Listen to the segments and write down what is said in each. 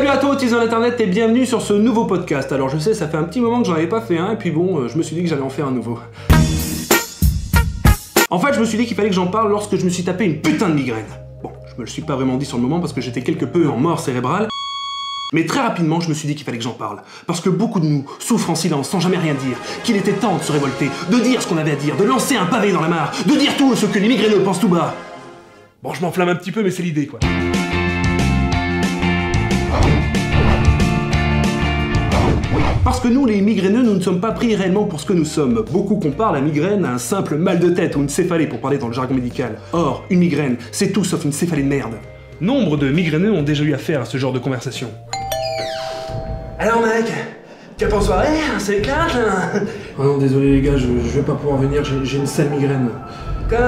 Salut à toi, utilisant l'internet et bienvenue sur ce nouveau podcast. Alors je sais, ça fait un petit moment que j'en avais pas fait un, et puis bon, je me suis dit que j'allais en faire un nouveau. En fait, je me suis dit qu'il fallait que j'en parle lorsque je me suis tapé une putain de migraine. Bon, je me le suis pas vraiment dit sur le moment parce que j'étais quelque peu en mort cérébrale. Mais très rapidement, je me suis dit qu'il fallait que j'en parle. Parce que beaucoup de nous souffrent en silence, sans jamais rien dire. Qu'il était temps de se révolter, de dire ce qu'on avait à dire, de lancer un pavé dans la mare, de dire tout ce que les migraineux pensent tout bas. Bon, je m'enflamme un petit peu, mais c'est l'idée, quoi. Parce que nous, les migraineux, nous ne sommes pas pris réellement pour ce que nous sommes. Beaucoup comparent la migraine à un simple mal de tête ou une céphalée, pour parler dans le jargon médical. Or, une migraine, c'est tout sauf une céphalée de merde. Nombre de migraineux ont déjà eu affaire à ce genre de conversation. Alors mec, tu as pas en soirée? C'est clair? Oh non, désolé les gars, je vais pas pouvoir venir, j'ai une sale migraine. Quoi?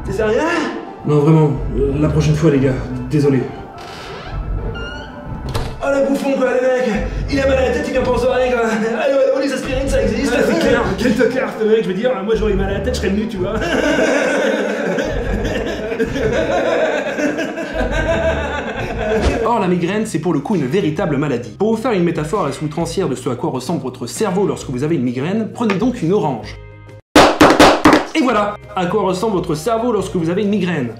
T'es sérieux? Non, vraiment, la prochaine fois les gars, désolé. Oh le bouffon quoi, les mecs! Il a mal à la tête, il vient pas en soirée quoi! Allô, les aspirines ça existe! Ah, c'est clair! Quel tocard ce mec, je veux dire, moi j'aurais mal à la tête, je serais venu, tu vois! Or, la migraine, c'est pour le coup une véritable maladie. Pour vous faire une métaphore à la outrancière de ce à quoi ressemble votre cerveau lorsque vous avez une migraine, prenez donc une orange. Et voilà à quoi ressemble votre cerveau lorsque vous avez une migraine.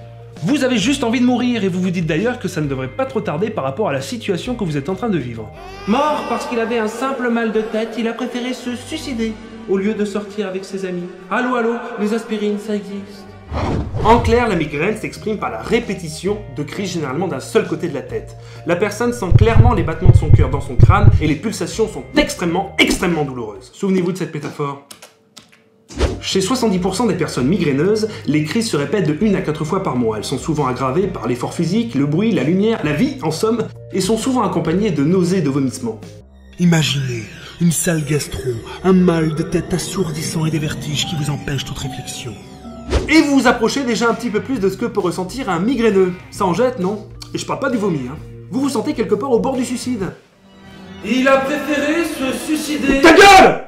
Vous avez juste envie de mourir et vous vous dites d'ailleurs que ça ne devrait pas trop tarder par rapport à la situation que vous êtes en train de vivre. Mort parce qu'il avait un simple mal de tête, il a préféré se suicider au lieu de sortir avec ses amis. Allô, allô, les aspirines, ça existe. En clair, la migraine s'exprime par la répétition de cris généralement d'un seul côté de la tête. La personne sent clairement les battements de son cœur dans son crâne et les pulsations sont extrêmement douloureuses. Souvenez-vous de cette métaphore. Chez 70% des personnes migraineuses, les crises se répètent de 1 à 4 fois par mois. Elles sont souvent aggravées par l'effort physique, le bruit, la lumière, la vie en somme, et sont souvent accompagnées de nausées et de vomissements. Imaginez une sale gastro, un mal de tête assourdissant et des vertiges qui vous empêchent toute réflexion. Et vous vous approchez déjà un petit peu plus de ce que peut ressentir un migraineux. Ça en jette, non? Et je parle pas du vomi, hein. Vous vous sentez quelque part au bord du suicide. Il a préféré se suicider. Ta gueule!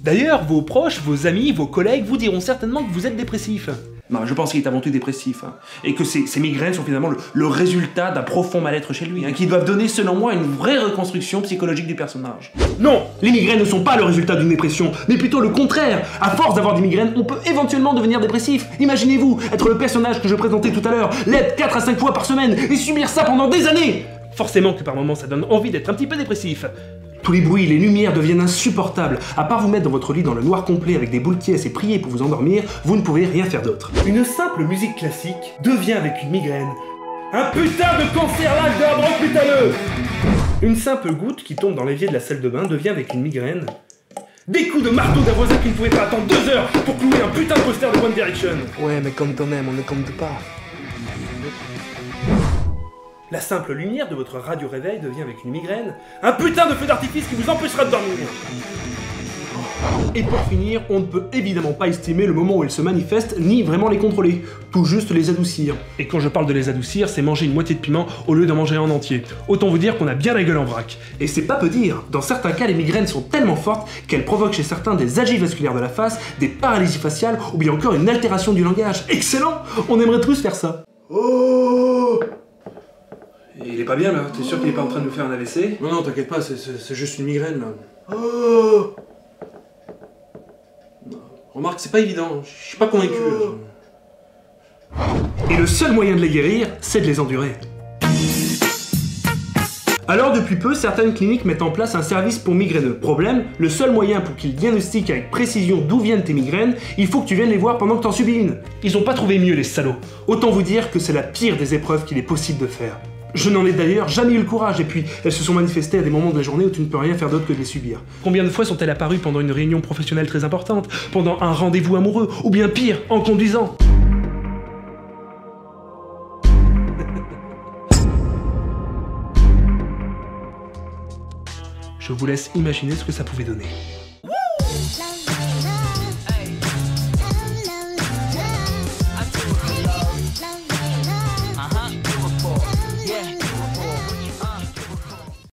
D'ailleurs, vos proches, vos amis, vos collègues vous diront certainement que vous êtes dépressif. Non, je pense qu'il est avant tout dépressif, hein, et que ces migraines sont finalement le résultat d'un profond mal-être chez lui, hein, qui doivent donner, selon moi, une vraie reconstruction psychologique du personnage. Non, les migraines ne sont pas le résultat d'une dépression, mais plutôt le contraire. À force d'avoir des migraines, on peut éventuellement devenir dépressif. Imaginez-vous être le personnage que je présentais tout à l'heure, l'être 4 à 5 fois par semaine, et subir ça pendant des années. Forcément que par moments ça donne envie d'être un petit peu dépressif. Tous les bruits, les lumières deviennent insupportables. À part vous mettre dans votre lit dans le noir complet avec des boules pièces et prier pour vous endormir, vous ne pouvez rien faire d'autre. Une simple musique classique devient avec une migraine un putain de cancer-lage d'arbre putaneux. Une simple goutte qui tombe dans l'évier de la salle de bain devient avec une migraine des coups de marteau d'un voisin qui ne pouvait pas attendre 2 heures pour clouer un putain de poster de One Direction. Ouais, mais quand on aime, on ne compte pas. La simple lumière de votre radio-réveil devient avec une migraine un putain de feu d'artifice qui vous empêchera de dormir. Et pour finir, on ne peut évidemment pas estimer le moment où elles se manifestent, ni vraiment les contrôler, tout juste les adoucir. Et quand je parle de les adoucir, c'est manger une moitié de piment au lieu d'en manger un entier. Autant vous dire qu'on a bien la gueule en vrac. Et c'est pas peu dire, dans certains cas les migraines sont tellement fortes qu'elles provoquent chez certains des agies vasculaires de la face, des paralysies faciales ou bien encore une altération du langage. Excellent! On aimerait tous faire ça. Oh! Il est pas bien là, t'es sûr qu'il est pas en train de nous faire un AVC? Non, non, t'inquiète pas, c'est juste une migraine là. Oh! Remarque, c'est pas évident, je suis pas convaincu. Et le seul moyen de les guérir, c'est de les endurer. Alors depuis peu, certaines cliniques mettent en place un service pour migraineux. Problème, le seul moyen pour qu'ils diagnostiquent avec précision d'où viennent tes migraines, il faut que tu viennes les voir pendant que t'en subis une. Ils ont pas trouvé mieux les salauds. Autant vous dire que c'est la pire des épreuves qu'il est possible de faire. Je n'en ai d'ailleurs jamais eu le courage, et puis elles se sont manifestées à des moments de la journée où tu ne peux rien faire d'autre que de les subir. Combien de fois sont-elles apparues pendant une réunion professionnelle très importante, pendant un rendez-vous amoureux, ou bien pire, en conduisant? Je vous laisse imaginer ce que ça pouvait donner.